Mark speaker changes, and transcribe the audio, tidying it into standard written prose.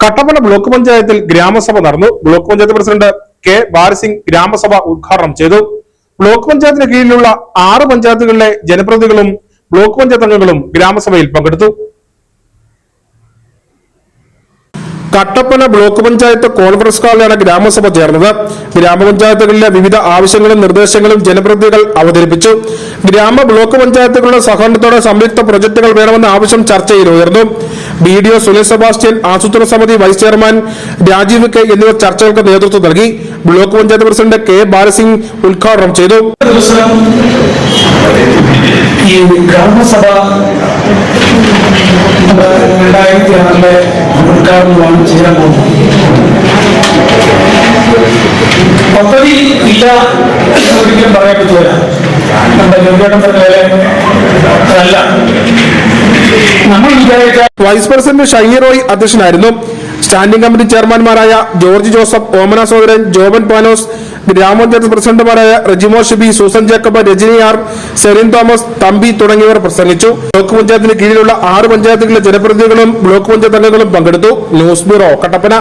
Speaker 1: Kattappana block പഞ്ചായത്തിൽ ഗ്രാമസഭ നടന്നു. Block panchayat president K Balasingh ഗ്രാമസഭ ഉദ്ഘാടനം ചെയ്തു. ബ്ലോക്ക് പഞ്ചായത്തിന് കീഴിലുള്ള 6 പഞ്ചായത്തുകളിലെ ജനപ്രതിനിധികളും ബ്ലോക്ക് പഞ്ചായത്ത് അംഗങ്ങളും ഗ്രാമസഭയിൽ പങ്കെടുത്തു. കട്ടപ്പന ബ്ലോക്ക് പഞ്ചായത്ത് കോൺഫറൻസ് ഹാളിലാണ് ഗ്രാമസഭ ചേർന്നത്. ഗ്രാമപഞ്ചായത്തുകളിലെ വിവിധ ആവശ്യങ്ങളും നിർദ്ദേശങ്ങളും ജനപ്രതിനിധികൾ അവതരിപ്പിച്ചു. ബ്ലോക്ക് പഞ്ചായത്തുകളുടെ സഹകരണത്തോടെ സംയുക്ത പ്രൊജക്ടുകൾ വേണമെന്ന ആവശ്യം ചർച്ചയിൽ ഉയർന്നു. BDO സുനിൽ സെബാസ്റ്റ്യൻ, ആസൂത്രണ സമിതി വൈസ് ചെയർമാൻ രാജീവ് കെ എന്നിവർ ചർച്ചകൾക്ക് നേതൃത്വം നൽകി. Block panchayat president K Balasingh ഉദ്ഘാടനം ചെയ്തു.
Speaker 2: ഗ്രാമസഭ 2006 ഉദ്ഘാടനമാണ് ചെയ്യാൻ പോകുന്നത്. പദ്ധതി ഇല്ല ഒരിക്കലും പറയാൻ പറ്റില്ല. നമ്മുടെ ജോലിയേട്ടൻ പറഞ്ഞ അല്ല നമ്മൾ വിചാരിച്ച.
Speaker 1: വൈസ് പ്രസിഡന്റ് ഷൈനി റോയ് അധ്യക്ഷനായിരുന്നു. സ്റ്റാൻഡിംഗ് കമ്മിറ്റി ചെയർമാൻമാരായ ജോർജ് ജോസഫ്, ഓമന സോദരൻ, ജോബൻ പാനോസ്, ഗ്രാമപഞ്ചായത്ത് പ്രസിഡന്റുമാരായ റെജിമോ ഷിബി, സൂസൻ ജേക്കബ്, രജനി ആർ, സെറിൻ തോമസ്, തമ്പി തുടങ്ങിയവർ പ്രസംഗിച്ചു. ബ്ലോക്ക് പഞ്ചായത്തിന് കീഴിലുള്ള 6 പഞ്ചായത്തുകളിലെ ജനപ്രതിനിധികളും ബ്ലോക്ക് പഞ്ചായത്ത് അംഗങ്ങളും പങ്കെടുത്തു. News bureau, Kattappana.